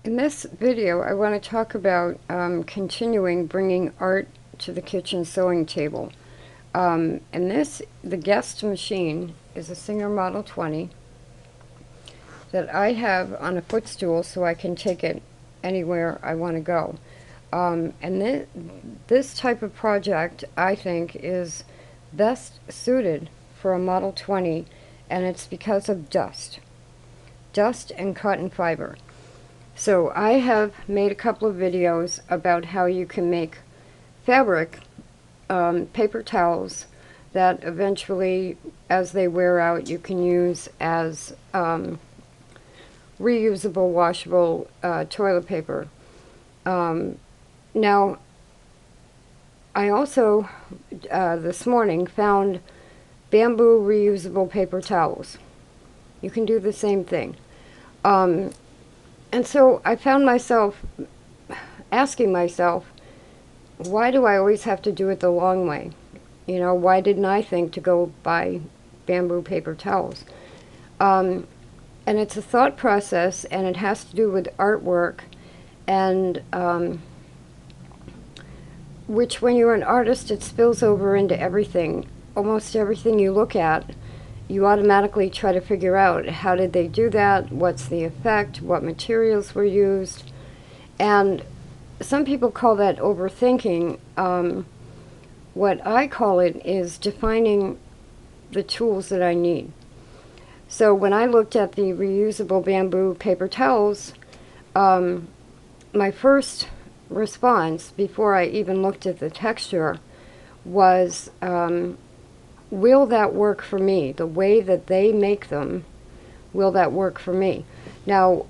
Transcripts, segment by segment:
In this video, I want to talk about continuing bringing art to the kitchen sewing table. The guest machine is a Singer Model 20 that I have on a footstool so I can take it anywhere I want to go. This type of project, I think, is best suited for a Model 20, and it's because of dust and cotton fiber. So I have made a couple of videos about how you can make fabric paper towels that eventually, as they wear out, you can use as reusable, washable toilet paper. Now, I also, this morning, found bamboo reusable paper towels. You can do the same thing. And so I found myself asking myself, why do I always have to do it the long way? You know, why didn't I think to go buy bamboo paper towels? And it's a thought process, and it has to do with artwork, and which when you're an artist, it spills over into everything. Almost everything you look at, you automatically try to figure out, how did they do that? What's the effect? What materials were used? And some people call that overthinking. What I call it is defining the tools that I need. So when I looked at the reusable bamboo paper towels, my first response, before I even looked at the texture, was, will that work for me? The way that they make them, will that work for me? Now,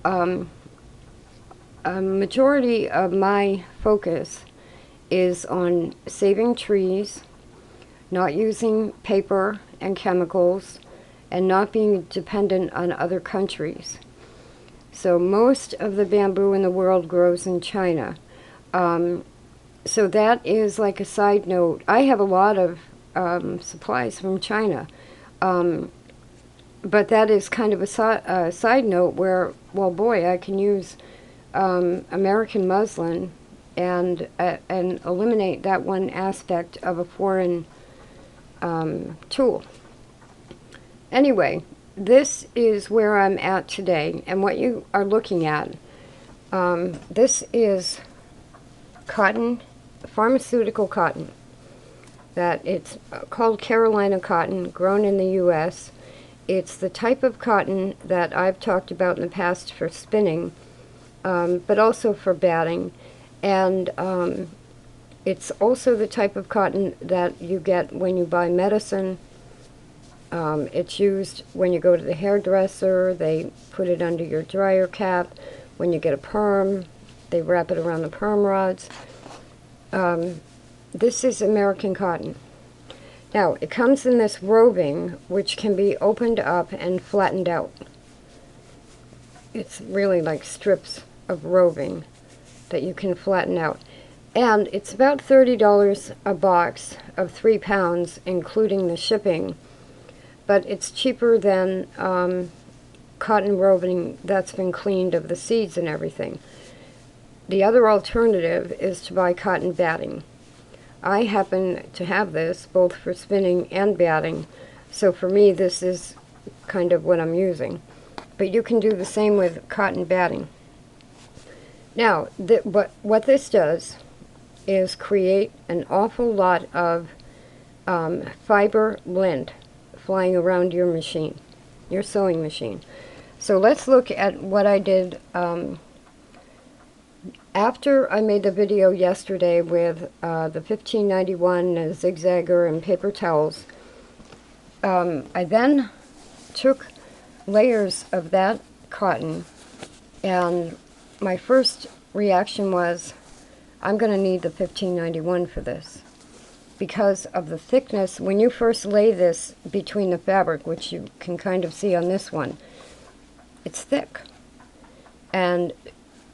a majority of my focus is on saving trees, not using paper and chemicals, and not being dependent on other countries. So most of the bamboo in the world grows in China. So that is like a side note. I have a lot of supplies from China. But that is kind of a side note where, well, boy, I can use American muslin and eliminate that one aspect of a foreign tool. Anyway, this is where I'm at today, and what you are looking at, this is cotton, pharmaceutical cotton. That it's called Carolina cotton, grown in the U.S. It's the type of cotton that I've talked about in the past for spinning, but also for batting. And it's also the type of cotton that you get when you buy medicine. It's used when you go to the hairdresser. They put it under your dryer cap. When you get a perm, they wrap it around the perm rods. This is American cotton. Now, it comes in this roving, which can be opened up and flattened out. It's really like strips of roving that you can flatten out. And it's about $30 a box of 3 pounds, including the shipping. But it's cheaper than cotton roving that's been cleaned of the seeds and everything. The other alternative is to buy cotton batting. I happen to have this both for spinning and batting, so for me this is kind of what I'm using. But you can do the same with cotton batting. Now, what this does is create an awful lot of fiber lint flying around your machine, your sewing machine. So let's look at what I did after I made the video yesterday with the 1591 zigzagger and paper towels. I then took layers of that cotton, and my first reaction was, I'm going to need the 1591 for this, because of the thickness. When you first lay this between the fabric, which you can kind of see on this one, it's thick. And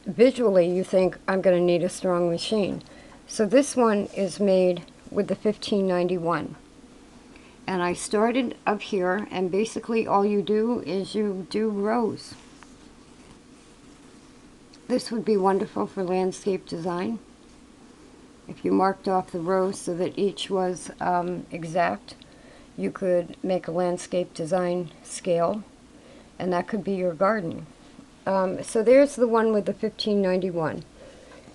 visually you think, I'm going to need a strong machine. So this one is made with the 1591. And I started up here, and basically all you do is you do rows. This would be wonderful for landscape design. If you marked off the rows so that each was exact, you could make a landscape design scale, and that could be your garden. So there's the one with the 1591.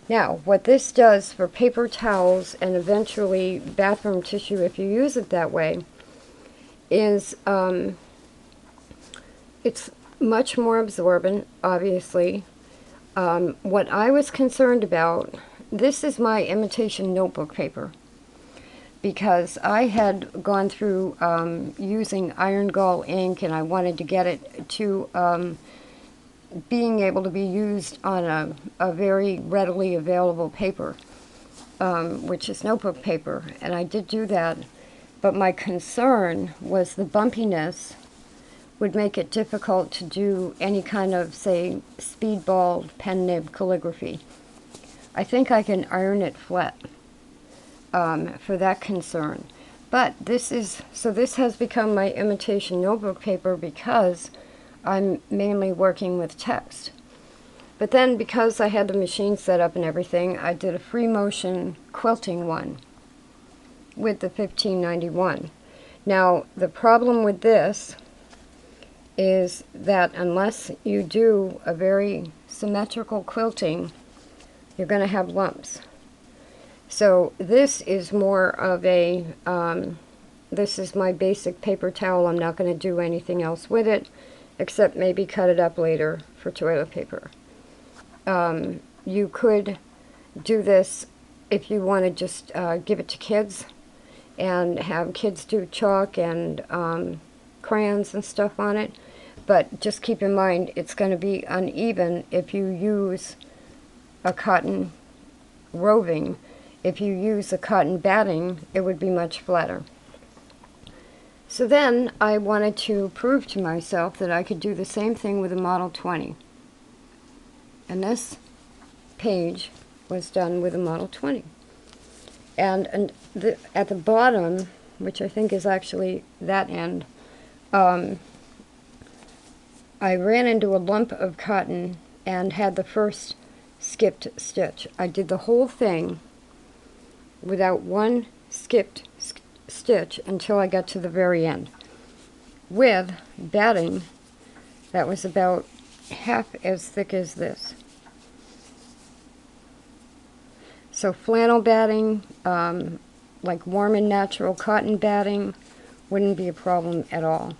Now, what this does for paper towels and eventually bathroom tissue, if you use it that way, is it's much more absorbent, obviously. What I was concerned about, this is my imitation notebook paper, because I had gone through using iron gall ink, and I wanted to get it to being able to be used on a very readily available paper, which is notebook paper, and I did do that, but my concern was the bumpiness would make it difficult to do any kind of, say, speedball pen nib calligraphy. I think I can iron it flat for that concern. But this has become my imitation notebook paper because I'm mainly working with text. But then, because I had the machine set up and everything, I did a free motion quilting one with the 1591. Now, the problem with this is that unless you do a very symmetrical quilting, you're going to have lumps. So this is more of a, this is my basic paper towel. I'm not going to do anything else with it, except maybe cut it up later for toilet paper. You could do this if you want to just give it to kids and have kids do chalk and crayons and stuff on it. But just keep in mind, it's going to be uneven if you use a cotton roving. If you use a cotton batting, it would be much flatter. So then I wanted to prove to myself that I could do the same thing with a Model 20. And this page was done with a Model 20. And at the bottom, which I think is actually that end, I ran into a lump of cotton and had the first skipped stitch. I did the whole thing without one skipped stitch until I got to the very end, with batting that was about half as thick as this. So flannel batting, like warm and natural cotton batting, wouldn't be a problem at all.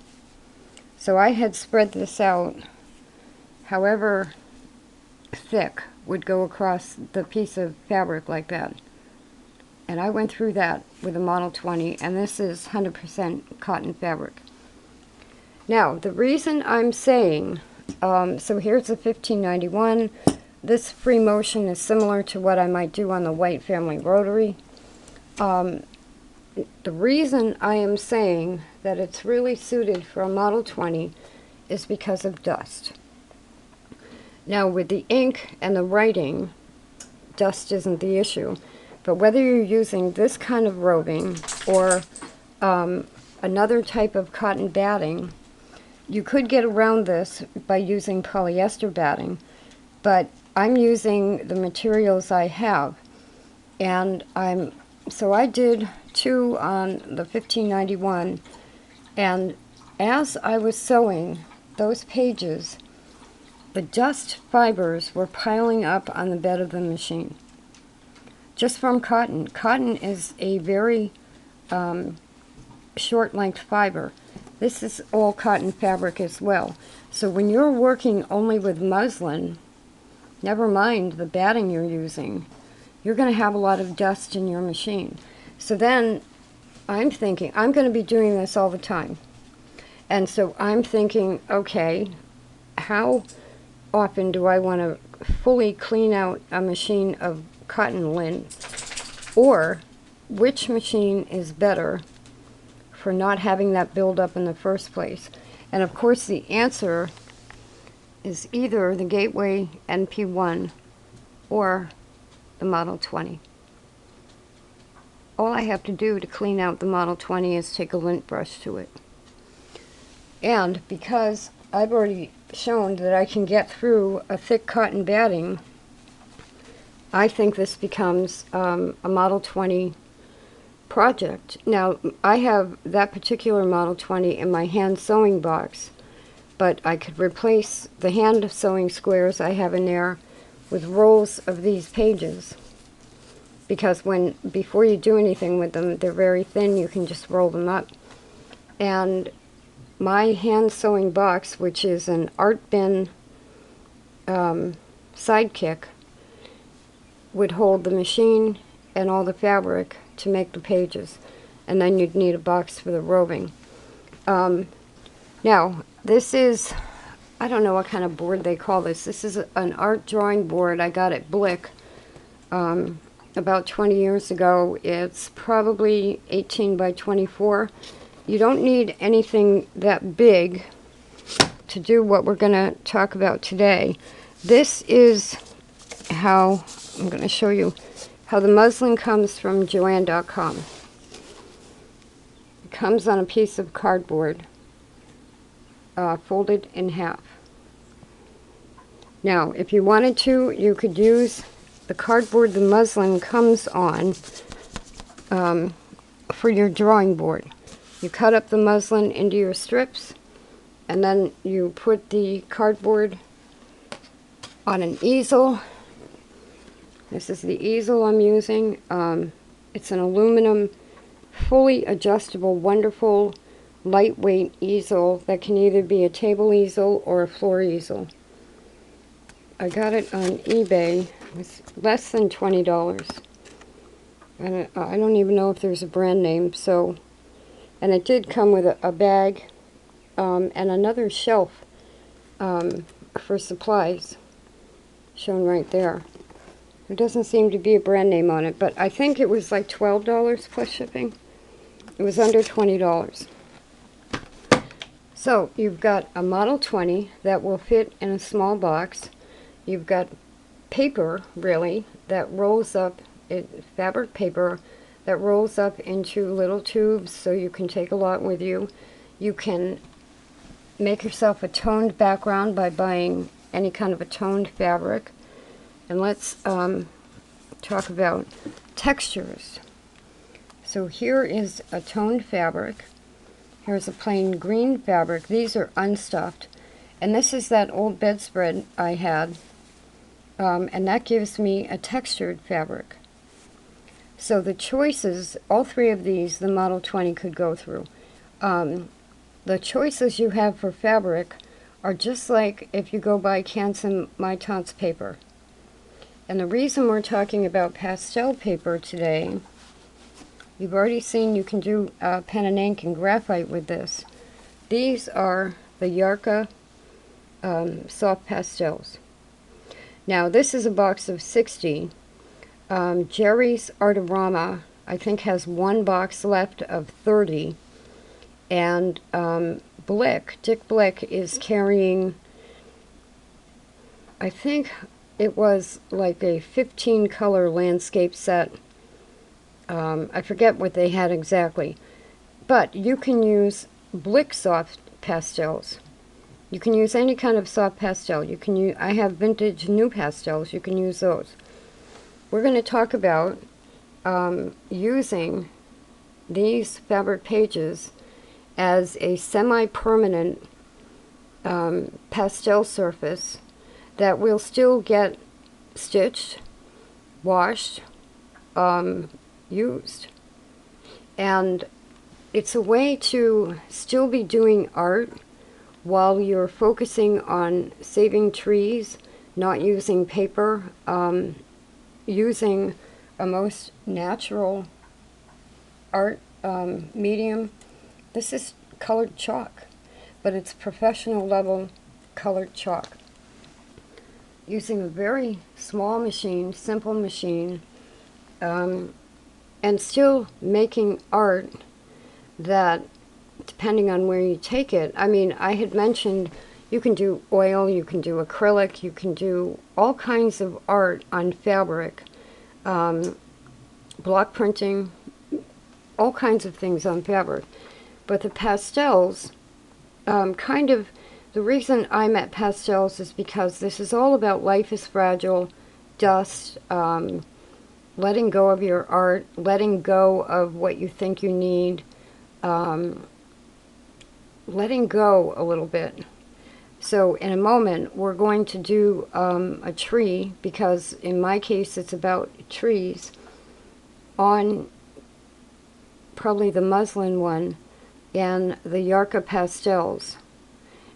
So I had spread this out, however thick would go across the piece of fabric like that. And I went through that with a Model 20, and this is 100% cotton fabric. Now, the reason I'm saying, so here's the 1591. This free motion is similar to what I might do on the White Family Rotary. The reason I am saying that it's really suited for a Model 20 is because of dust. Now, with the ink and the writing, dust isn't the issue. But whether you're using this kind of roving or another type of cotton batting, you could get around this by using polyester batting. But I'm using the materials I have. And so I did two on the 1591. And as I was sewing those pages, the dust fibers were piling up on the bed of the machine. Just from cotton. Cotton is a very short-length fiber. This is all cotton fabric as well. So when you're working only with muslin, never mind the batting you're using, you're going to have a lot of dust in your machine. So then I'm thinking, I'm going to be doing this all the time. And so I'm thinking, okay, how often do I want to fully clean out a machine of cotton lint, or which machine is better for not having that build up in the first place? And of course the answer is either the Gateway NP1 or the Model 20. All I have to do to clean out the Model 20 is take a lint brush to it. And because I've already shown that I can get through a thick cotton batting, I think this becomes a Model 20 project. Now, I have that particular Model 20 in my hand sewing box, but I could replace the hand sewing squares I have in there with rolls of these pages, because before you do anything with them, they're very thin, you can just roll them up. And my hand sewing box, which is an art bin sidekick, would hold the machine and all the fabric to make the pages, and then you'd need a box for the roving. Now, this is, I don't know what kind of board they call this. This is an art drawing board I got at Blick about 20 years ago. It's probably 18 by 24. You don't need anything that big to do what we're going to talk about today. This is how, I'm going to show you how the muslin comes from Joann.com. It comes on a piece of cardboard, folded in half. Now, if you wanted to, you could use the cardboard the muslin comes on for your drawing board. You cut up the muslin into your strips, and then you put the cardboard on an easel. This is the easel I'm using. It's an aluminum, fully adjustable, wonderful, lightweight easel that can either be a table easel or a floor easel. I got it on eBay. It's less than $20. And I don't even know if there's a brand name. So, and it did come with a bag and another shelf for supplies, shown right there. There doesn't seem to be a brand name on it, but I think it was like $12 plus shipping. It was under $20. So you've got a Model 20 that will fit in a small box. You've got paper, really, that rolls up, fabric paper that rolls up into little tubes so you can take a lot with you. You can make yourself a toned background by buying any kind of a toned fabric. And let's talk about textures. So here is a toned fabric. Here's a plain green fabric. These are unstuffed. And this is that old bedspread I had. And that gives me a textured fabric. So the choices, all three of these, the Model 20 could go through. The choices you have for fabric are just like if you go buy Canson My Tants paper. And the reason we're talking about pastel paper today, you've already seen you can do pen and ink and graphite with this. These are the Yarka soft pastels. Now this is a box of 60. Jerry's Artorama, I think, has one box left of 30. And Dick Blick is carrying, I think it was like a 15 color landscape set. I forget what they had exactly. But you can use Blick soft pastels. You can use any kind of soft pastel. You can use, I have vintage new pastels. You can use those. We're going to talk about using these fabric pages as a semi-permanent pastel surface that will still get stitched, washed, used. And it's a way to still be doing art while you're focusing on saving trees, not using paper, using a most natural art medium. This is colored chalk, but it's professional level colored chalk. Using a very small machine, simple machine, and still making art that, depending on where you take it, I mean, I had mentioned you can do oil, you can do acrylic, you can do all kinds of art on fabric, block printing, all kinds of things on fabric. But the pastels kind of The reason I'm at pastels is because this is all about life is fragile, dust, letting go of your art, letting go of what you think you need, letting go a little bit. So in a moment, we're going to do a tree, because in my case, it's about trees, on probably the muslin one and the Yarka Pastels.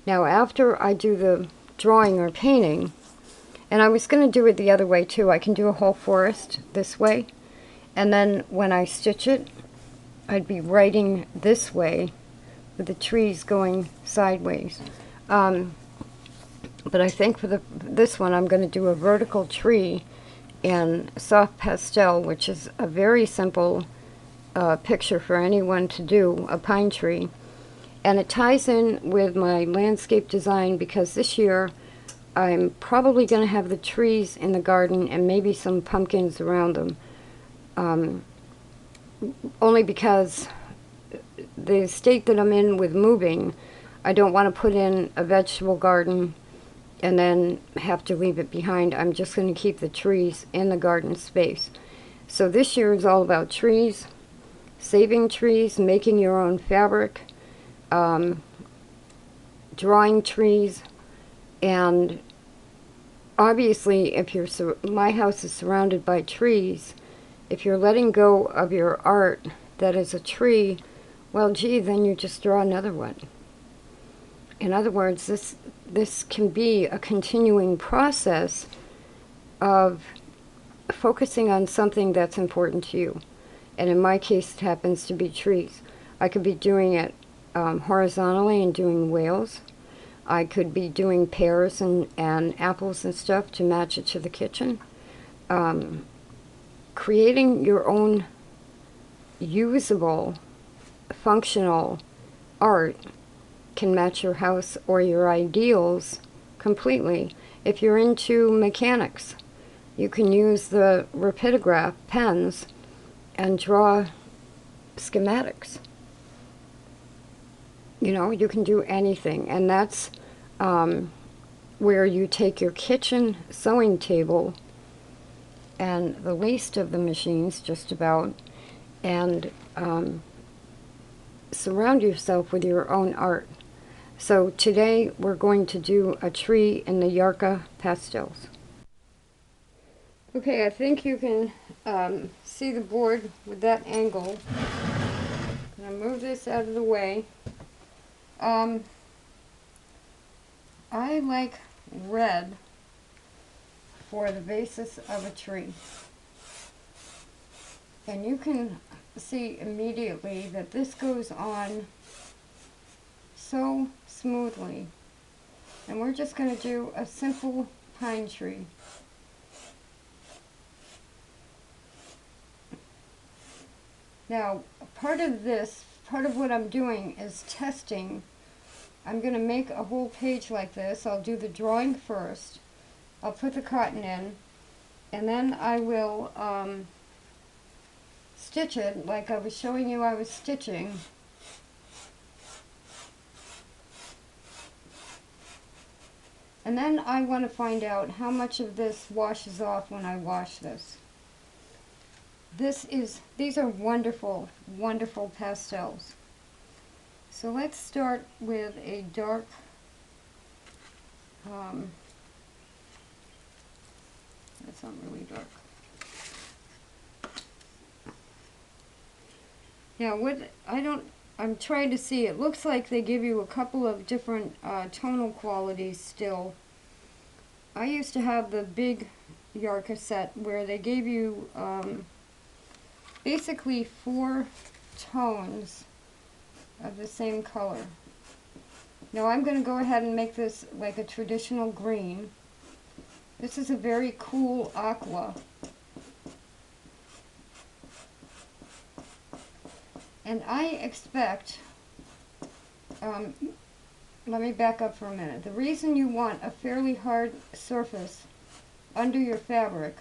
Now, after I do the drawing or painting, and I was going to do it the other way too, I can do a whole forest this way, and then when I stitch it, I'd be writing this way with the trees going sideways. But I think for this one, I'm going to do a vertical tree in soft pastel, which is a very simple picture for anyone to do, a pine tree. And it ties in with my landscape design, because this year I'm probably going to have the trees in the garden and maybe some pumpkins around them. Only because the state that I'm in with moving, I don't want to put in a vegetable garden and then have to leave it behind. I'm just going to keep the trees in the garden space. So this year is all about trees, saving trees, making your own fabric, drawing trees, and obviously if my house is surrounded by trees, if you're letting go of your art that is a tree, well, gee, then you just draw another one. In other words, this can be a continuing process of focusing on something that's important to you. And in my case, it happens to be trees. I could be doing it horizontally and doing whales. I could be doing pears and apples and stuff to match it to the kitchen. Creating your own usable, functional art can match your house or your ideals completely. If you're into mechanics, you can use the rapidograph pens and draw schematics. You know, you can do anything, and that's where you take your kitchen sewing table and the least of the machines, just about, and surround yourself with your own art. So today we're going to do a tree in the Yarka Pastels. Okay, I think you can see the board with that angle. I'm going to move this out of the way. I like red for the basis of a tree. And you can see immediately that this goes on so smoothly. And we're just going to do a simple pine tree. Now, part of what I'm doing is testing. I'm going to make a whole page like this. I'll do the drawing first. I'll put the cotton in, and then I will stitch it like I was showing you I was stitching. And then I want to find out how much of this washes off when I wash this. These are wonderful, wonderful pastels. So let's start with a dark, that's not really dark. Now I'm trying to see, it looks like they give you a couple of different tonal qualities still. I used to have the big Yarka set where they gave you basically 4 tones of the same color. Now I'm going to go ahead and make this like a traditional green. This is a very cool aqua. And I expect, let me back up for a minute. The reason you want a fairly hard surface under your fabric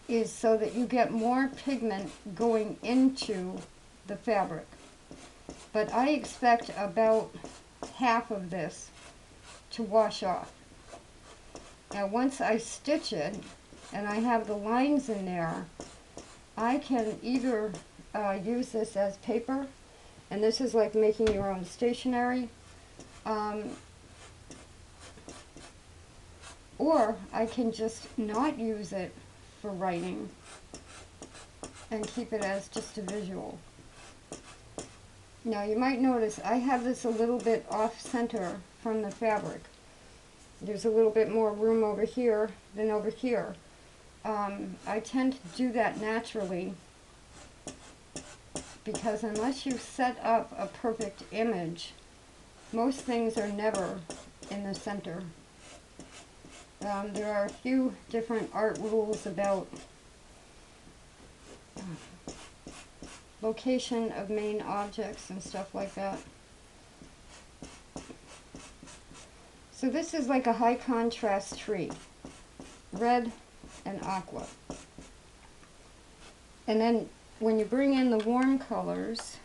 is so that you get more pigment going into the fabric. But I expect about half of this to wash off. Now once I stitch it and I have the lines in there, I can either use this as paper, and this is like making your own stationery, or I can just not use it for writing and keep it as just a visual. Now you might notice I have this a little bit off center from the fabric. There's a little bit more room over here than over here. I tend to do that naturally because unless you set up a perfect image, most things are never in the center. There are a few different art rules about location of main objects and stuff like that. So this is like a high contrast tree, red and aqua. And then when you bring in the warm colors,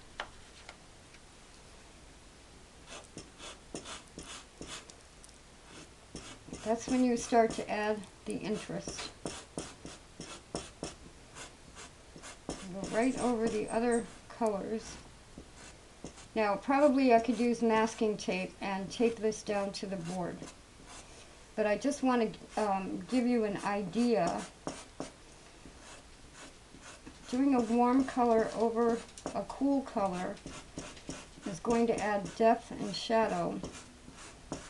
that's when you start to add the interest. Go right over the other colors. Now probably I could use masking tape and tape this down to the board, but I just want to give you an idea. Doing a warm color over a cool color is going to add depth and shadow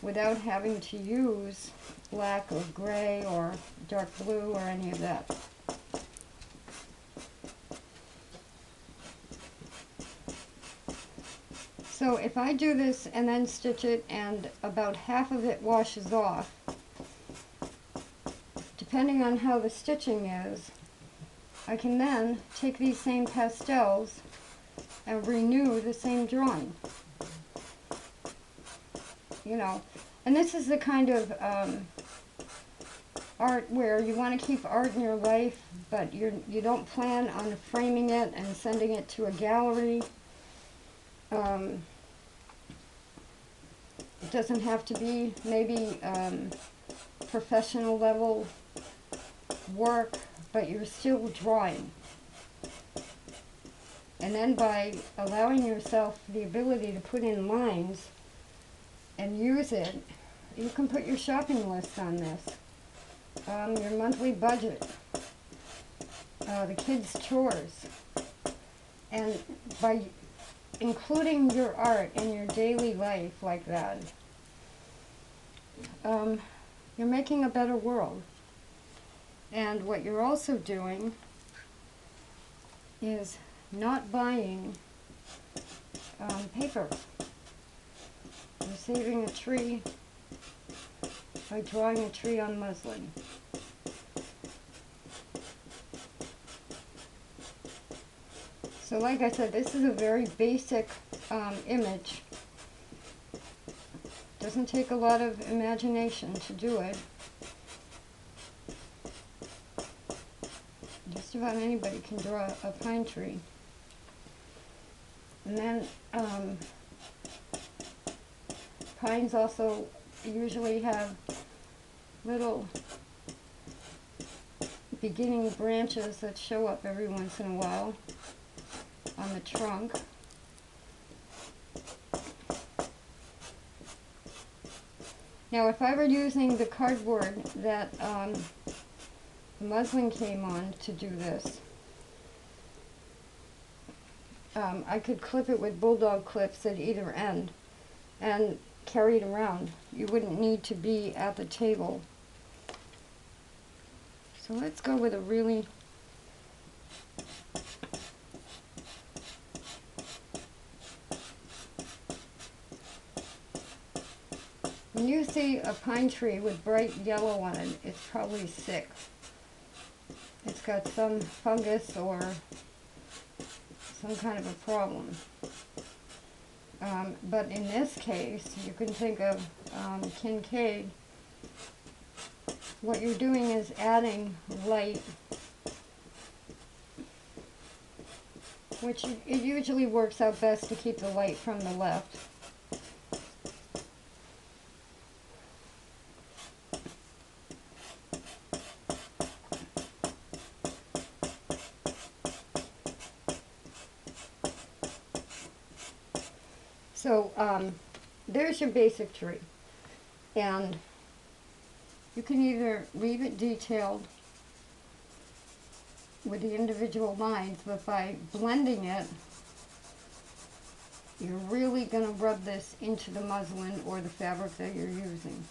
without having to use black or gray or dark blue or any of that. So if I do this and then stitch it and about half of it washes off, depending on how the stitching is, I can then take these same pastels and renew the same drawing. You know, and this is the kind of art where you want to keep art in your life, but you don't plan on framing it and sending it to a gallery. It doesn't have to be maybe professional level work, but you're still drawing. And then by allowing yourself the ability to put in lines and use it, you can put your shopping list on this, your monthly budget, the kids' chores, and by including your art in your daily life like that, you're making a better world. And what you're also doing is not buying paper. You're saving a tree by drawing a tree on muslin. So like I said, this is a very basic image. Doesn't take a lot of imagination to do it. Just about anybody can draw a pine tree. And then pines also usually have little beginning branches that show up every once in a while on the trunk. Now if I were using the cardboard that the muslin came on to do this, I could clip it with bulldog clips at either end and carry it around. You wouldn't need to be at the table. So let's go with a really when you see a pine tree with bright yellow on it, it's probably sick. It's got some fungus or some kind of a problem. But in this case, you can think of Kincaid. What you're doing is adding light, which it usually works out best to keep the light from the left. So there's your basic tree, and you can either leave it detailed with the individual lines, but by blending it, you're really going to rub this into the muslin or the fabric that you're using.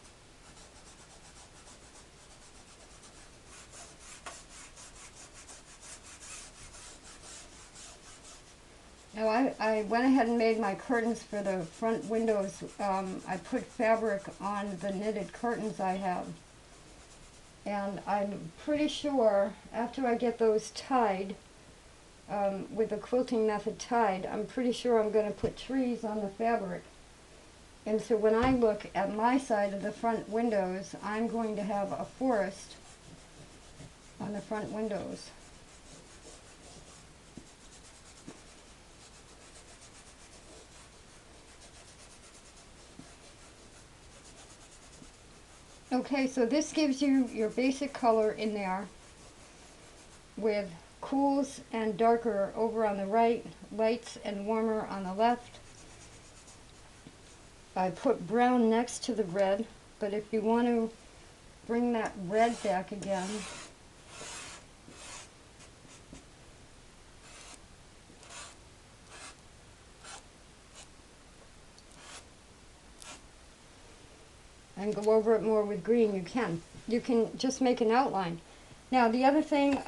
Now I went ahead and made my curtains for the front windows. I put fabric on the knitted curtains I have. And I'm pretty sure after I get those tied, with the quilting method tied, I'm pretty sure I'm going to put trees on the fabric. And so when I look at my side of the front windows, I'm going to have a forest on the front windows. Okay, so this gives you your basic color in there with cools and darker over on the right, lights and warmer on the left. I put brown next to the red, but if you want to bring that red back again, and go over it more with green, you can. You can just make an outline. Now the other thing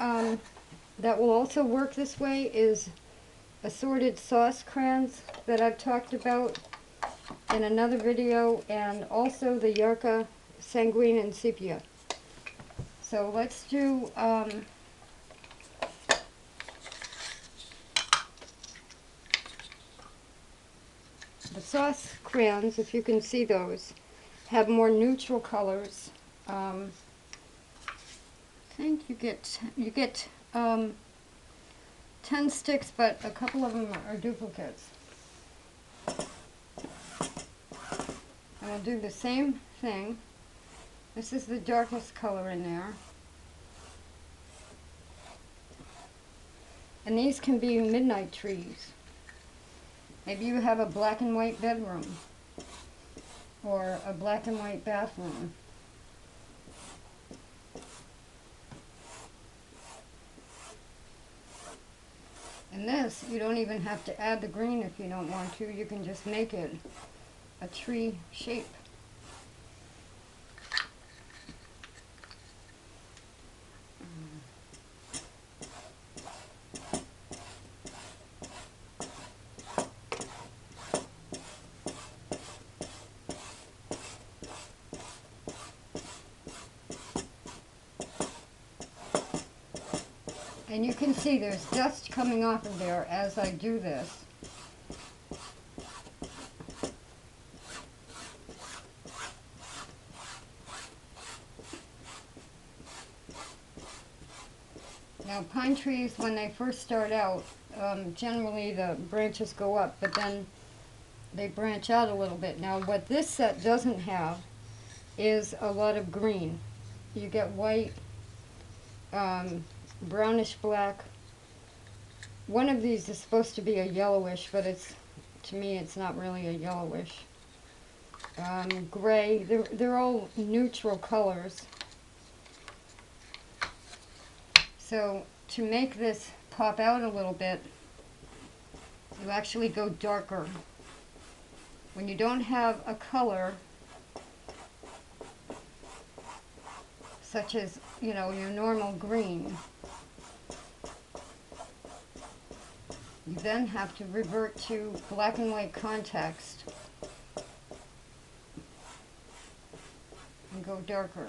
that will also work this way is assorted sauce crayons that I've talked about in another video, and also the Yarka Sanguine and Sepia. So let's do the sauce crayons, if you can see those, have more neutral colors. I think you get 10 sticks, but a couple of them are duplicates. And I'll do the same thing. This is the darkest color in there. And these can be midnight trees. Maybe you have a black and white bedroom, or a black and white bathroom. And this, you don't even have to add the green if you don't want to. You can just make it a tree shape. And you can see there's dust coming off of there as I do this. Now pine trees, when they first start out, generally the branches go up, but then they branch out a little bit. Now what this set doesn't have is a lot of green. You get white, brownish black. One of these is supposed to be a yellowish, but to me it's not really a yellowish. Gray, they're all neutral colors. So to make this pop out a little bit, you actually go darker. When you don't have a color, such as, you know, your normal green, you then have to revert to black and white context and go darker.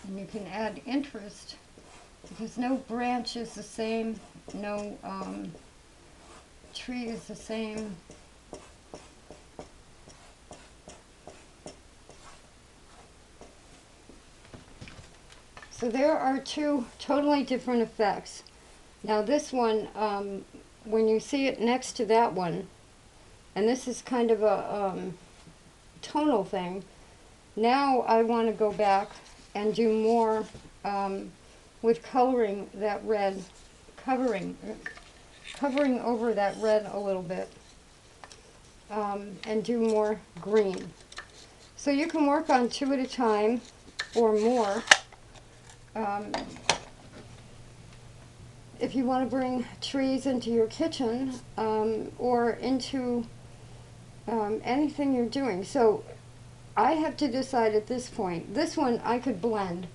And you can add interest, because no branch is the same, no tree is the same. So there are two totally different effects. Now this one, when you see it next to that one, and this is kind of a tonal thing. Now I want to go back and do more with coloring that red, covering over that red a little bit, and do more green. So you can work on 2 at a time or more. If you want to bring trees into your kitchen or into anything you're doing. So I have to decide at this point. This one I could blend,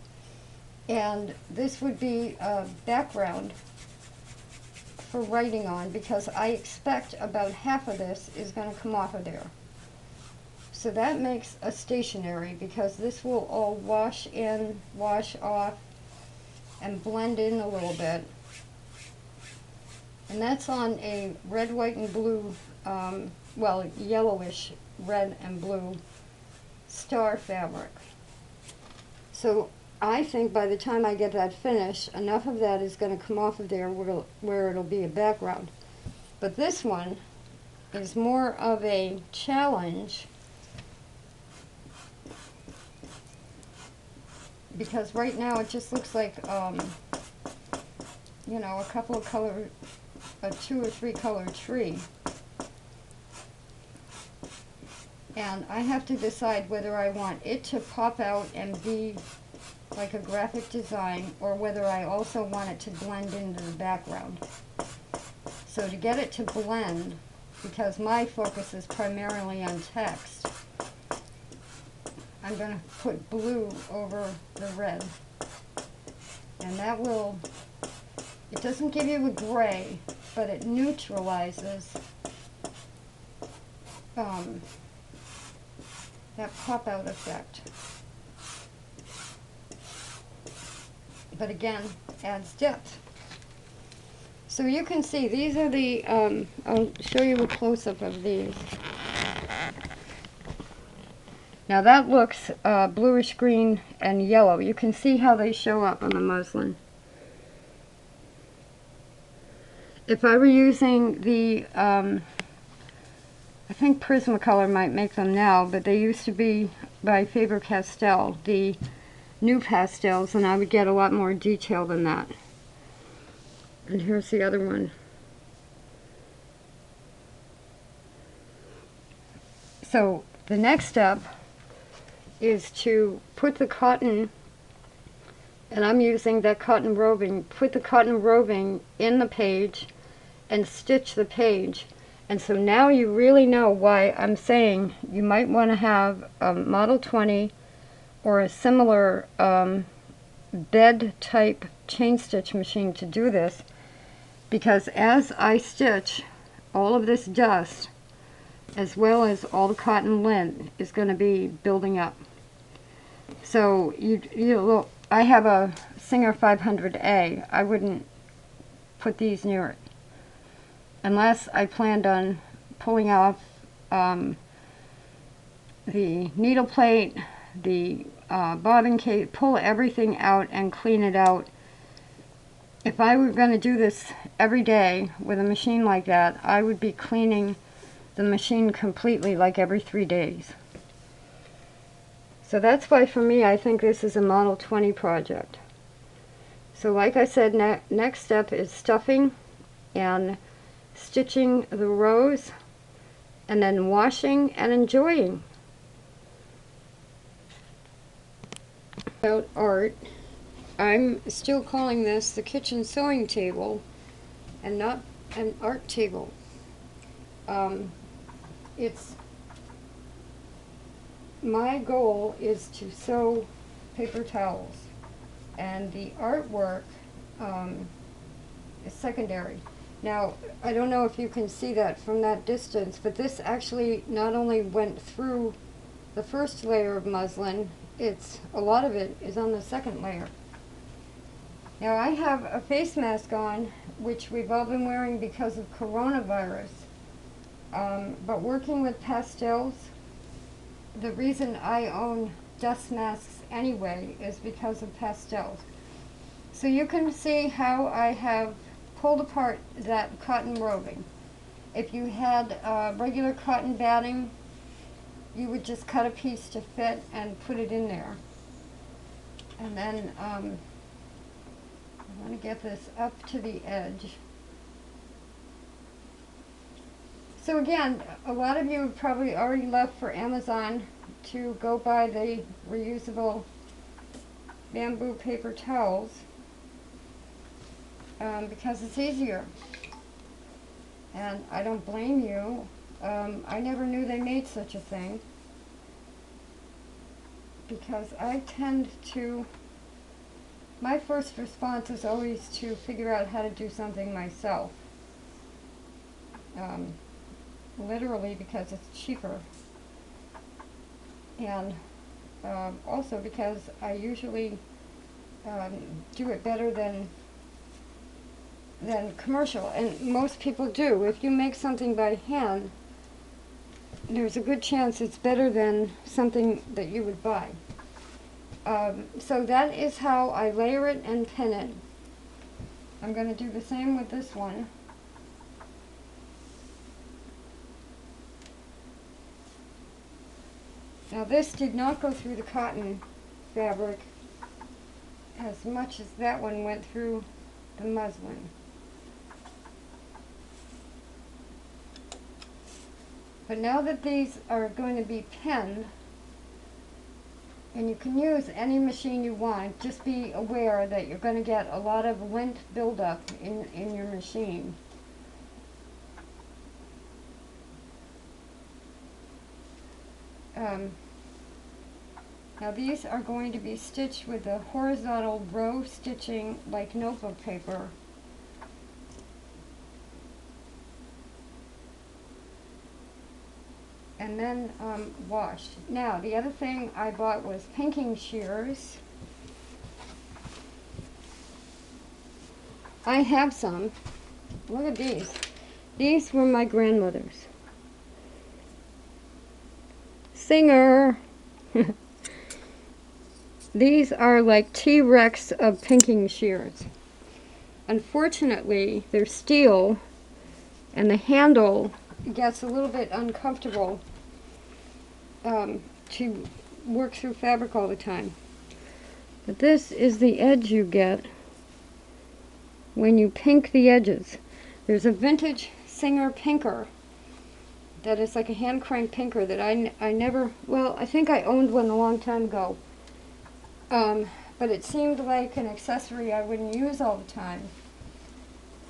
and this would be a background for writing on, because I expect about half of this is going to come off of there. So that makes a stationery, because this will all wash in, wash off, and blend in a little bit. And that's on a red, white, and blue, well, yellowish red and blue star fabric. So I think by the time I get that finished, enough of that is going to come off of there where it'll be a background. But this one is more of a challenge, because right now it just looks like, you know, a couple of color, a 2 or 3 color tree. And I have to decide whether I want it to pop out and be like a graphic design, or whether I also want it to blend into the background. So to get it to blend, because my focus is primarily on text, I'm going to put blue over the red. And that will, it doesn't give you a gray, but it neutralizes that pop-out effect. But again, adds depth. So you can see, these are the, I'll show you a close-up of these. Now that looks bluish green and yellow. You can see how they show up on the muslin. If I were using the, I think Prismacolor might make them now, but they used to be by Faber-Castell, the new pastels, and I would get a lot more detail than that. And here's the other one. So the next step is to put the cotton, and I'm using that cotton roving, put the cotton roving in the page and stitch the page. And so now you really know why I'm saying you might want to have a Model 20 or a similar bed type chain stitch machine to do this, because as I stitch, all of this dust as well as all the cotton lint is going to be building up. So you look, I have a Singer 500A. I wouldn't put these near it unless I planned on pulling off the needle plate, the bobbin case, pull everything out and clean it out. If I were going to do this every day with a machine like that, I would be cleaning the machine completely, like every 3 days. So that's why for me I think this is a Model 20 project. So like I said, next step is stuffing and stitching the rows, and then washing and enjoying. About art, I'm still calling this the kitchen sewing table and not an art table. It's my goal is to sew paper towels, and the artwork is secondary. Now, I don't know if you can see that from that distance, but this actually not only went through the first layer of muslin, a lot of it is on the second layer. Now I have a face mask on, which we've all been wearing because of coronavirus. But working with pastels, the reason I own dust masks anyway is because of pastels. So you can see how I have pulled apart that cotton roving. If you had regular cotton batting, you would just cut a piece to fit and put it in there. And then I want to get this up to the edge. So again, a lot of you have probably already left for Amazon to go buy the reusable bamboo paper towels because it's easier. And I don't blame you. I never knew they made such a thing because I tend to, my first response is always to figure out how to do something myself. Literally because it's cheaper, and also because I usually do it better than commercial, and most people do. If you make something by hand, there's a good chance it's better than something that you would buy. So that is how I layer it and pin it. I'm going to do the same with this one. Now this did not go through the cotton fabric as much as that one went through the muslin. But now that these are going to be pinned, and you can use any machine you want, just be aware that you're going to get a lot of lint buildup in your machine. Now these are going to be stitched with the horizontal row stitching like notebook paper. And then washed. Now the other thing I bought was pinking shears. I have some. Look at these. These were my grandmother's. Singer! These are like T-Rex of pinking shears. Unfortunately, they're steel, and the handle gets a little bit uncomfortable to work through fabric all the time. But this is the edge you get when you pink the edges. There's a vintage Singer pinker that is like a hand crank pinker that I never, well, I think I owned one a long time ago. But it seemed like an accessory I wouldn't use all the time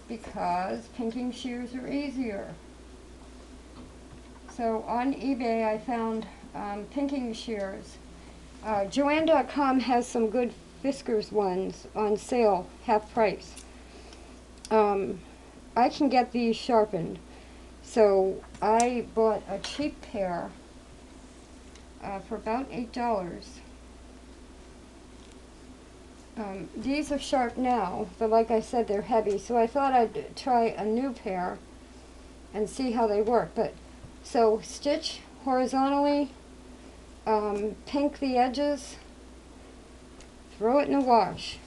because pinking shears are easier. So on eBay I found pinking shears. Joanne.com has some good Fiskars ones on sale, half price. I can get these sharpened. So I bought a cheap pair for about $8. These are sharp now, but like I said, they're heavy, so I thought I'd try a new pair and see how they work. But so stitch horizontally, pink the edges, throw it in the wash.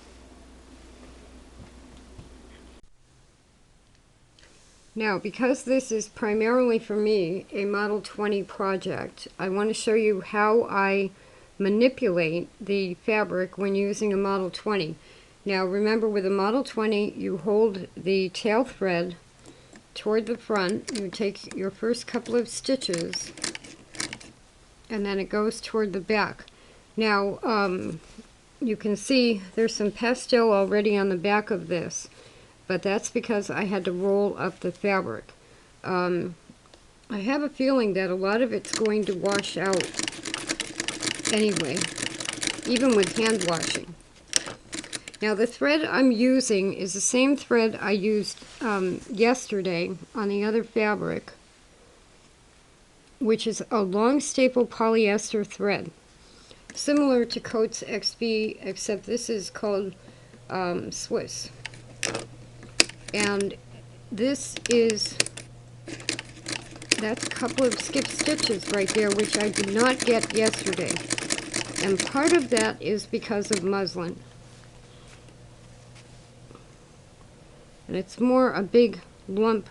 Now, because this is primarily for me a Model 20 project, I want to show you how I manipulate the fabric when using a Model 20. Now remember, with a Model 20 you hold the tail thread toward the front, you take your first couple of stitches and then it goes toward the back. Now you can see there's some pastel already on the back of this, but that's because I had to roll up the fabric. I have a feeling that a lot of it's going to wash out anyway, even with hand washing. Now the thread I'm using is the same thread I used yesterday on the other fabric, which is a long staple polyester thread, similar to Coats XB, except this is called Swiss. And this is, that's a couple of skip stitches right there, which I did not get yesterday. And part of that is because of muslin. And it's more a big lump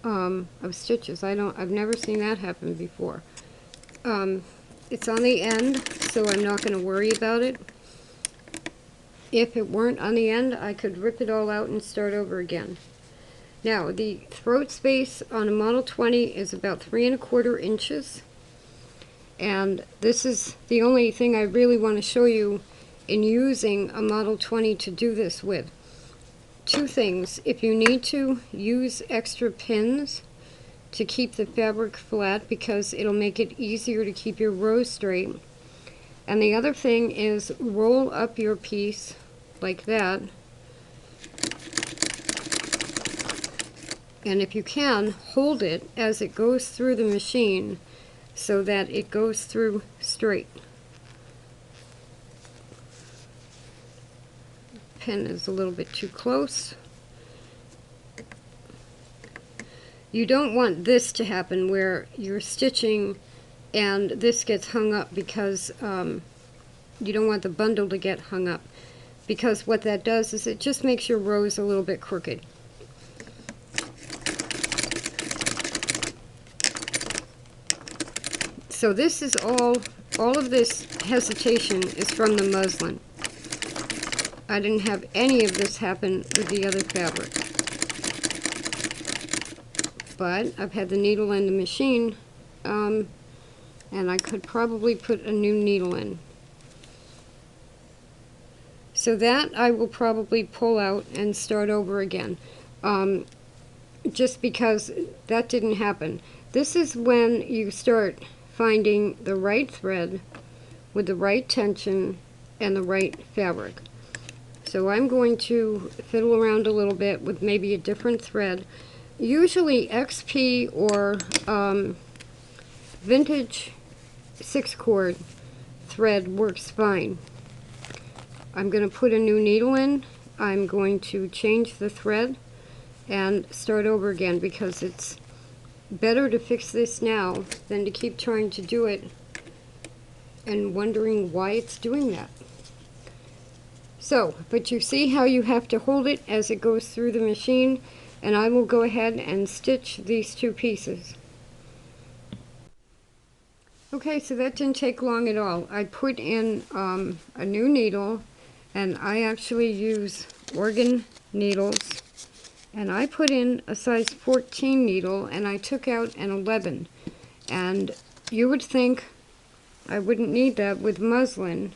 of stitches. I've never seen that happen before. It's on the end, so I'm not going to worry about it. If it weren't on the end, I could rip it all out and start over again. Now, the throat space on a Model 20 is about 3¼ inches. And this is the only thing I really want to show you in using a Model 20 to do this with. Two things. If you need to, use extra pins to keep the fabric flat because it'll make it easier to keep your rows straight. And the other thing is roll up your piece like that. And if you can, hold it as it goes through the machine so that it goes through straight. Pin is a little bit too close. You don't want this to happen where you're stitching and this gets hung up because you don't want the bundle to get hung up, because what that does is it just makes your rows a little bit crooked. So this is all of this hesitation is from the muslin. I didn't have any of this happen with the other fabric. But I've had the needle in the machine, and I could probably put a new needle in. So that I will probably pull out and start over again, just because that didn't happen. This is when you start finding the right thread with the right tension and the right fabric. So I'm going to fiddle around a little bit with maybe a different thread. Usually XP or vintage 6-cord thread works fine. I'm going to put a new needle in. I'm going to change the thread and start over again because it's better to fix this now than to keep trying to do it and wondering why it's doing that. So, but you see how you have to hold it as it goes through the machine, and I will go ahead and stitch these two pieces. Okay, so that didn't take long at all. I put in a new needle, and I actually use organ needles. And I put in a size 14 needle, and I took out an 11. And you would think I wouldn't need that with muslin,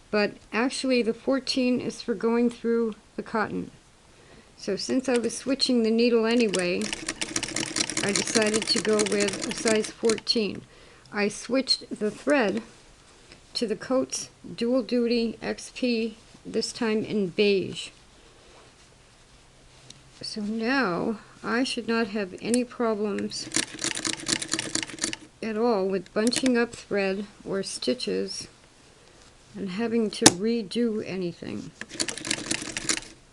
but actually the 14 is for going through the cotton. So since I was switching the needle anyway, I decided to go with a size 14. I switched the thread to the Coats Dual Duty XP, this time in beige. So now I should not have any problems at all with bunching up thread or stitches and having to redo anything.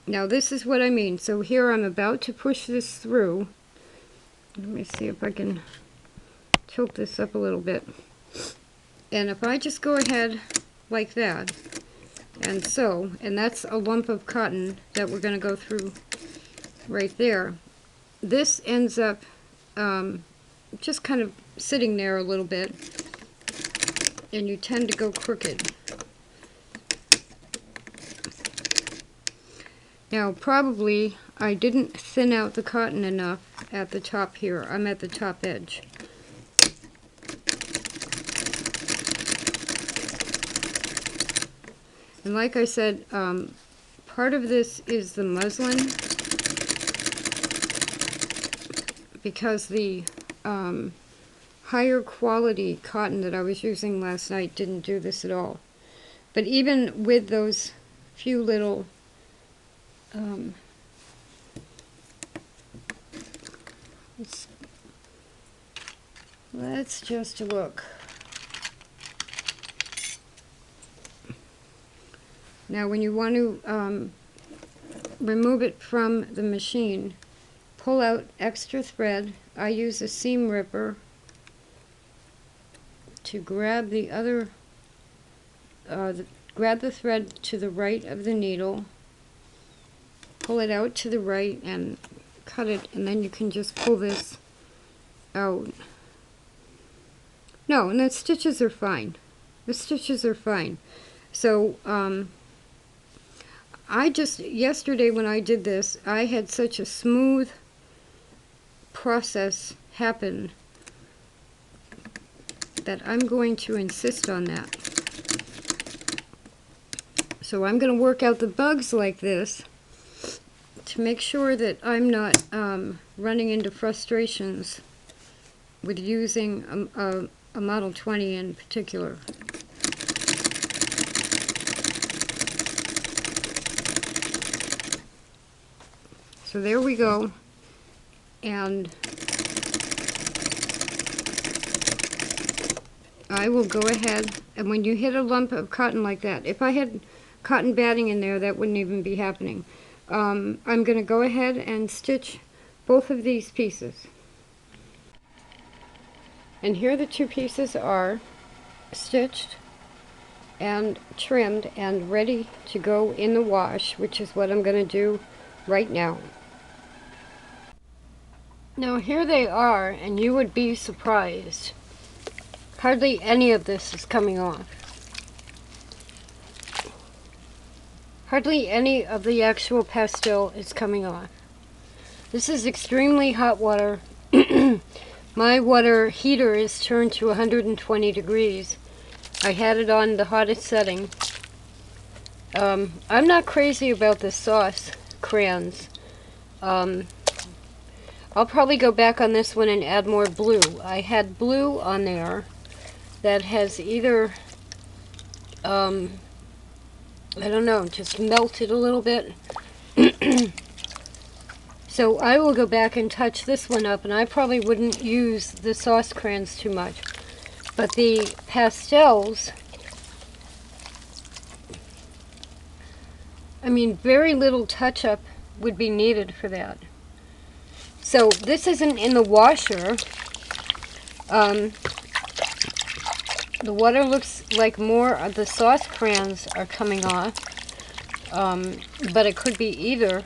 Now this is what I mean. So here I'm about to push this through. Let me see if I can tilt this up a little bit. And if I just go ahead like that, and so, and that's a lump of cotton that we're going to go through right there, this ends up just kind of sitting there a little bit, and you tend to go crooked. Now probably I didn't thin out the cotton enough at the top here. I'm at the top edge. And like I said, part of this is the muslin, because the higher quality cotton that I was using last night didn't do this at all. But even with those few little let's just look. Now when you want to remove it from the machine, pull out extra thread. I use a seam ripper to grab the other, grab the thread to the right of the needle, pull it out to the right and cut it, and then you can just pull this out. No, and the stitches are fine. The stitches are fine. So, yesterday when I did this, I had such a smooth process happen that I'm going to insist on that. So I'm going to work out the bugs like this to make sure that I'm not running into frustrations with using a Model 20 in particular. So there we go. And I will go ahead, and when you hit a lump of cotton like that, if I had cotton batting in there, that wouldn't even be happening. I'm going to go ahead and stitch both of these pieces. And here the two pieces are stitched and trimmed and ready to go in the wash, which is what I'm going to do right now. Now here they are, and you would be surprised. Hardly any of this is coming off. Hardly any of the actual pastel is coming off. This is extremely hot water. My water heater is turned to 120 degrees. I had it on the hottest setting. I'm not crazy about this sauce, Crayons. I'll probably go back on this one and add more blue. I had blue on there that has either, I don't know, just melted a little bit. So I will go back and touch this one up, and I probably wouldn't use the sauce crayons too much. But the pastels, I mean, very little touch-up would be needed for that. So this isn't in the washer. The water looks like more of the sauce crayons are coming off, but it could be either.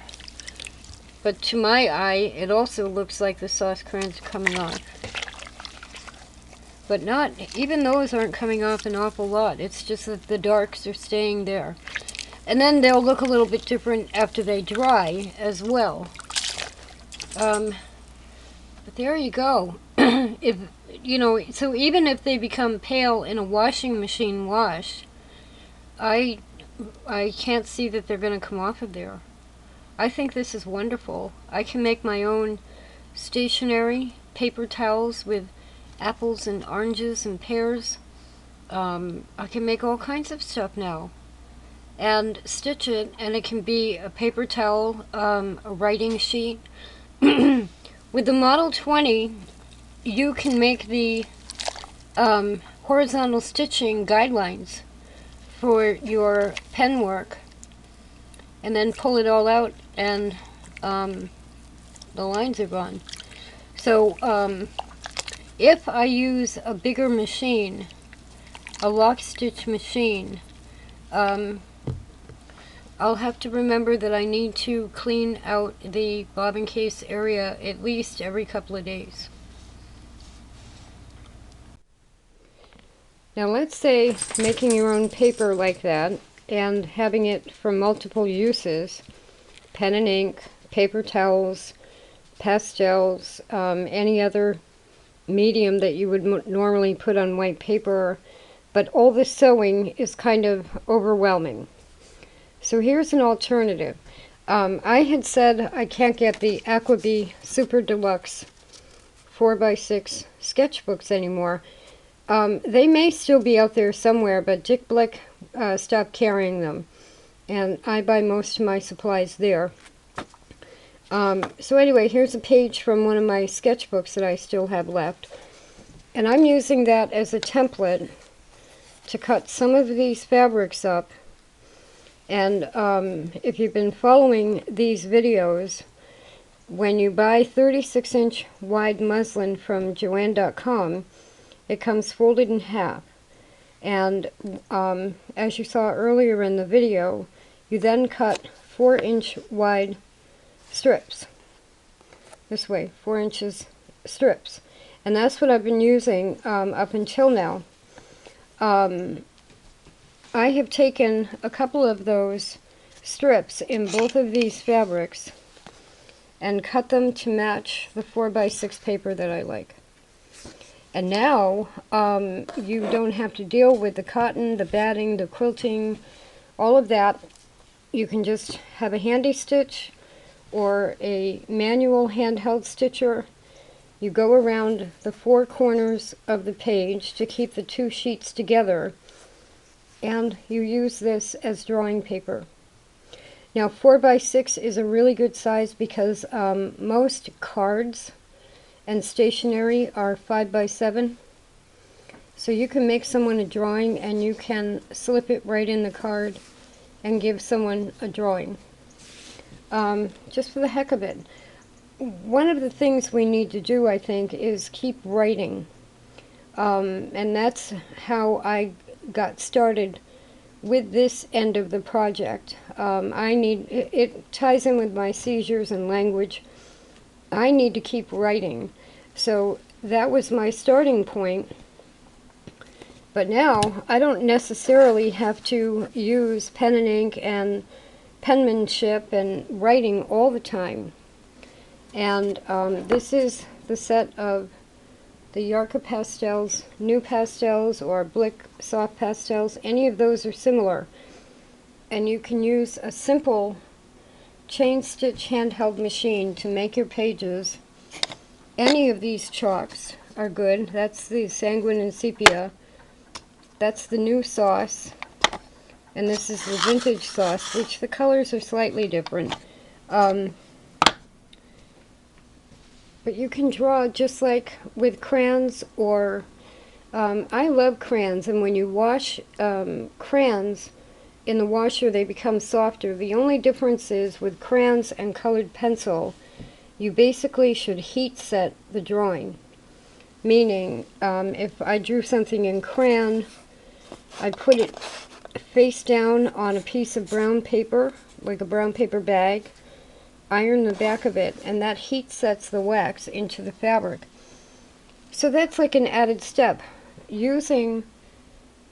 But to my eye, it also looks like the sauce crayons are coming off. But not, even those aren't coming off an awful lot. It's just that the darks are staying there. And then they'll look a little bit different after they dry as well. But there you go. If you know, so even if they become pale in a washing machine wash, I can't see that they're going to come off of there. I think this is wonderful. I can make my own stationery paper towels with apples and oranges and pears. I can make all kinds of stuff now and stitch it, and it can be a paper towel, a writing sheet. With the Model 20, you can make the horizontal stitching guidelines for your pen work, and then pull it all out, and the lines are gone. So if I use a bigger machine, a lock stitch machine, I'll have to remember that I need to clean out the bobbin case area at least every couple of days. Now let's say making your own paper like that and having it for multiple uses, pen and ink, paper towels, pastels, any other medium that you would normally put on white paper, but all the sewing is kind of overwhelming. So here's an alternative. I had said I can't get the Aquabee Super Deluxe 4x6 sketchbooks anymore. They may still be out there somewhere, but Dick Blick stopped carrying them, and I buy most of my supplies there. So anyway, here's a page from one of my sketchbooks that I still have left, and I'm using that as a template to cut some of these fabrics up. And if you've been following these videos, when you buy 36-inch wide muslin from Joann.com, it comes folded in half. And as you saw earlier in the video, you then cut 4-inch wide strips. This way, 4 inches strips. And that's what I've been using up until now. I have taken a couple of those strips in both of these fabrics and cut them to match the 4x6 paper that I like. And now you don't have to deal with the cotton, the batting, the quilting, all of that. You can just have a handy stitch or a manual handheld stitcher. You go around the four corners of the page to keep the two sheets together, and you use this as drawing paper. Now 4x6 is a really good size because most cards and stationery are 5x7. So you can make someone a drawing and you can slip it right in the card and give someone a drawing. Just for the heck of it. One of the things we need to do, I think, is keep writing. And that's how I got started with this end of the project. It ties in with my seizures and language. I need to keep writing. So that was my starting point. But now I don't necessarily have to use pen and ink and penmanship and writing all the time. And this is the set of the Yarka Pastels, New Pastels, or Blick Soft Pastels. Any of those are similar. And you can use a simple chain stitch handheld machine to make your pages. Any of these chalks are good. That's the Sanguine and Sepia. That's the new sauce. And this is the vintage sauce, which the colors are slightly different. But you can draw just like with crayons, or I love crayons, and when you wash crayons in the washer they become softer. The only difference is with crayons and colored pencil, you basically should heat set the drawing. Meaning, if I drew something in crayon, I put it face down on a piece of brown paper, like a brown paper bag, iron the back of it, and that heat sets the wax into the fabric. So that's like an added step. Using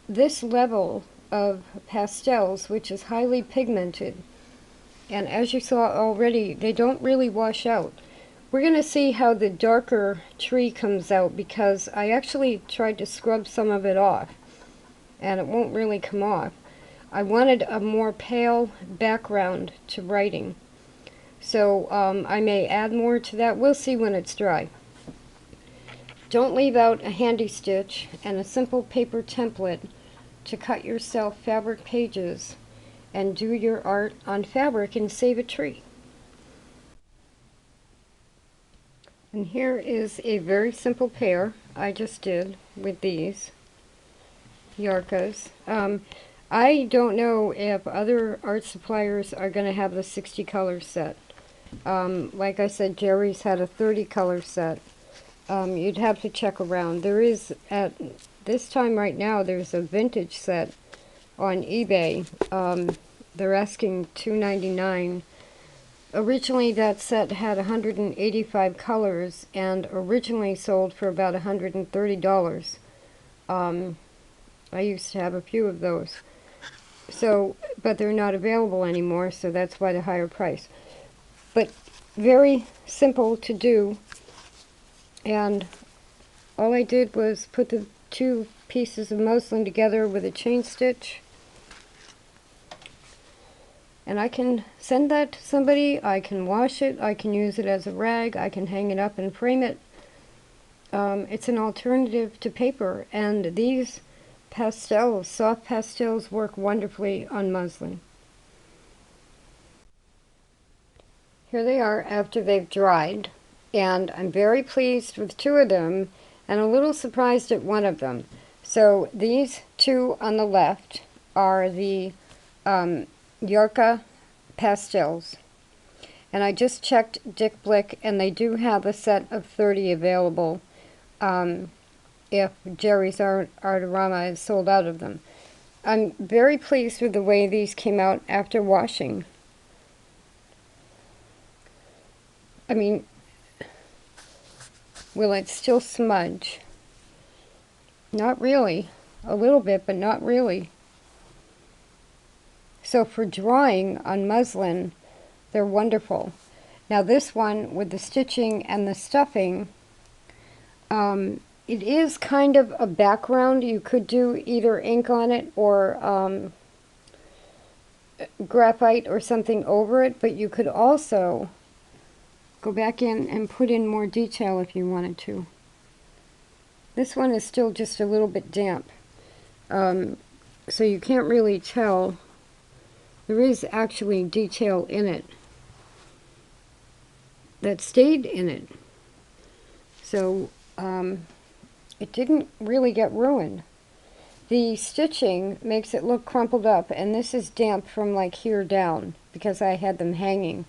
this level of pastels, which is highly pigmented, and as you saw already, they don't really wash out. We're going to see how the darker tree comes out, because I actually tried to scrub some of it off, and it won't really come off. I wanted a more pale background to writing. So I may add more to that. We'll see when it's dry. Don't leave out a handy stitch and a simple paper template to cut yourself fabric pages and do your art on fabric and save a tree. And here is a very simple pair I just did with these Yarkas. I don't know if other art suppliers are going to have the 60 color set. Like I said, Jerry's had a 30 color set. You'd have to check around. There is, at this time right now, there's a vintage set on eBay. They're asking $2.99. Originally that set had 185 colors and originally sold for about $130. I used to have a few of those. So, but they're not available anymore, so that's why the higher price. But very simple to do, and all I did was put the two pieces of muslin together with a chain stitch, and I can send that to somebody. I can wash it, I can use it as a rag, I can hang it up and frame it. It's an alternative to paper, and these pastels, soft pastels, work wonderfully on muslin. Here they are after they've dried, and I'm very pleased with two of them and a little surprised at one of them. So these two on the left are the Yarka Pastels, and I just checked Dick Blick, and they do have a set of 30 available if Jerry's Artorama is sold out of them. I'm very pleased with the way these came out after washing. I mean, will it still smudge? Not really. A little bit, but not really. So for drawing on muslin, they're wonderful. Now this one with the stitching and the stuffing, it is kind of a background. You could do either ink on it or graphite or something over it, but you could also go back in and put in more detail if you wanted to. This one is still just a little bit damp, so you can't really tell. There is actually detail in it that stayed in it, so it didn't really get ruined. The stitching makes it look crumpled up, and this is damp from like here down because I had them hanging.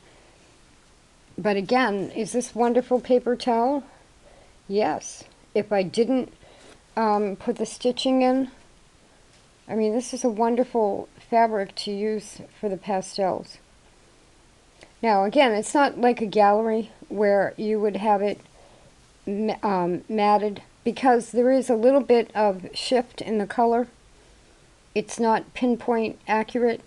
But again, is this wonderful paper towel? Yes. If I didn't put the stitching in, I mean, this is a wonderful fabric to use for the pastels. Now, again, it's not like a gallery where you would have it matted, because there is a little bit of shift in the color. It's not pinpoint accurate,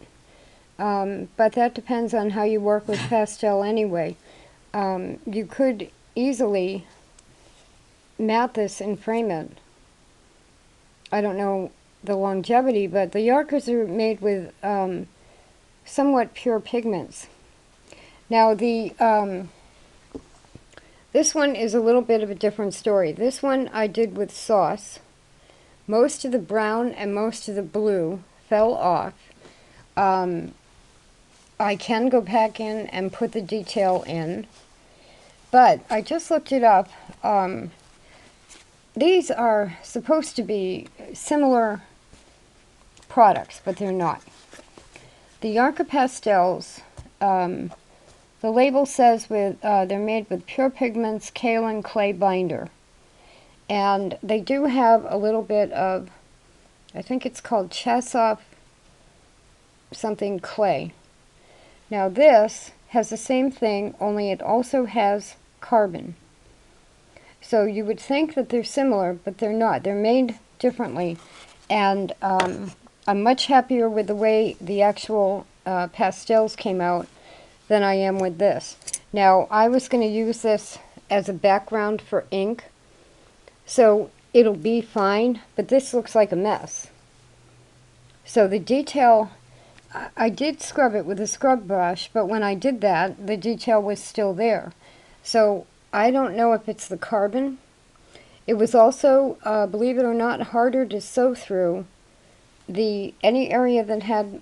but that depends on how you work with pastel anyway. You could easily mat this and frame it. I don't know the longevity, but the Yarkas are made with somewhat pure pigments. Now this one is a little bit of a different story. This one I did with sauce. Most of the brown and most of the blue fell off. I can go back in and put the detail in, but I just looked it up. These are supposed to be similar products, but they're not. The Yarka Pastels, the label says they're made with pure pigments, kaolin clay binder. And they do have a little bit of, I think it's called Chassoff something clay. Now this has the same thing, only it also has carbon. So you would think that they're similar, but they're not. They're made differently. And I'm much happier with the way the actual pastels came out than I am with this. Now, I was going to use this as a background for ink, so it'll be fine, but this looks like a mess. So the detail, I did scrub it with a scrub brush, but when I did that, the detail was still there. So I don't know if it's the carbon. It was also, believe it or not, harder to sew through. Any area that had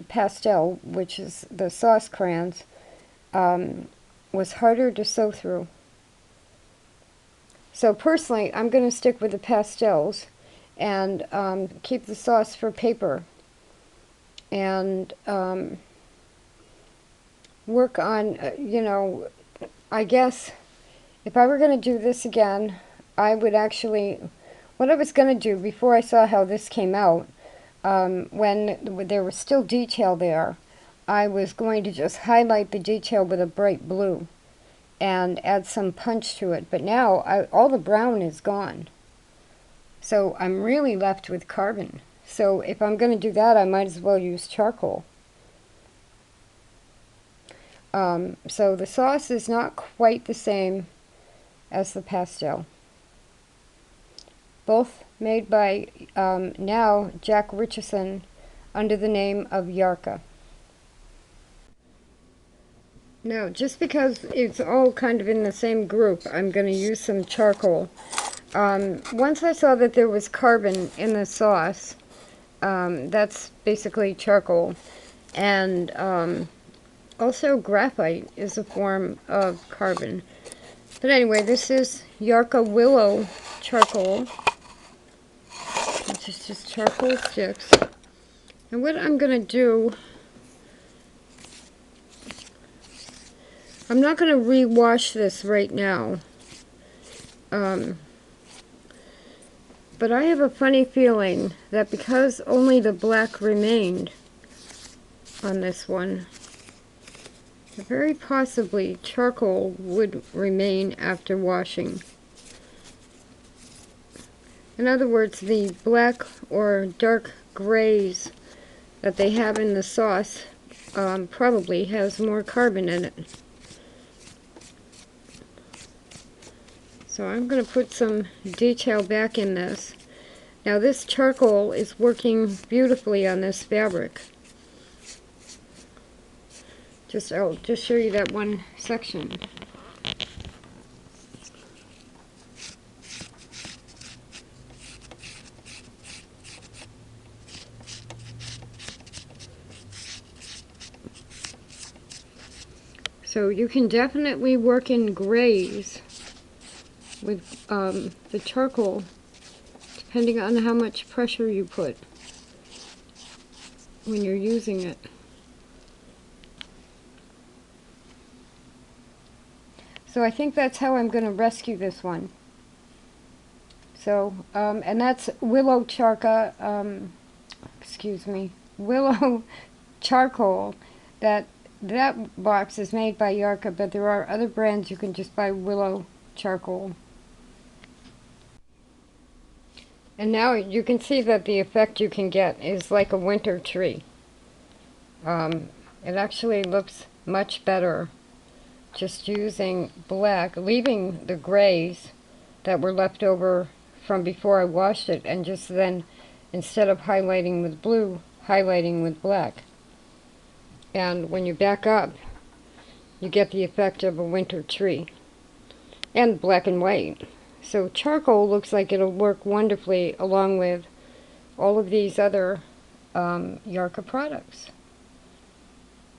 pastel, which is the sauce crayons, was harder to sew through. So personally, I'm going to stick with the pastels and keep the sauce for paper, and work on, I guess if I were going to do this again, I would actually, what I was going to do before I saw how this came out, when there was still detail there, I was going to just highlight the detail with a bright blue and add some punch to it. But now all the brown is gone. So I'm really left with carbon. So if I'm going to do that, I might as well use charcoal. So the sauce is not quite the same as the pastel. Both made by now Jack Richardson under the name of Yarka. Now, just because it's all kind of in the same group, I'm going to use some charcoal. Once I saw that there was carbon in the sauce, that's basically charcoal, and also graphite is a form of carbon. But anyway, this is Yarka Willow charcoal, which is just charcoal sticks. And what I'm going to do, I'm not going to rewash this right now, but I have a funny feeling that because only the black remained on this one, very possibly charcoal would remain after washing. In other words, the black or dark grays that they have in the sauce probably has more carbon in it. So I'm going to put some detail back in this. Now this charcoal is working beautifully on this fabric. I'll just show you that one section. So you can definitely work in grays with the charcoal, depending on how much pressure you put when you're using it. So I think that's how I'm going to rescue this one. So, and that's willow willow charcoal. That box is made by Yarka, but there are other brands you can just buy willow charcoal. And now you can see that the effect you can get is like a winter tree. It actually looks much better just using black, leaving the grays that were left over from before I washed it, and just then, instead of highlighting with blue, highlighting with black. And when you back up, you get the effect of a winter tree. And black and white. So charcoal looks like it'll work wonderfully along with all of these other Yarka products.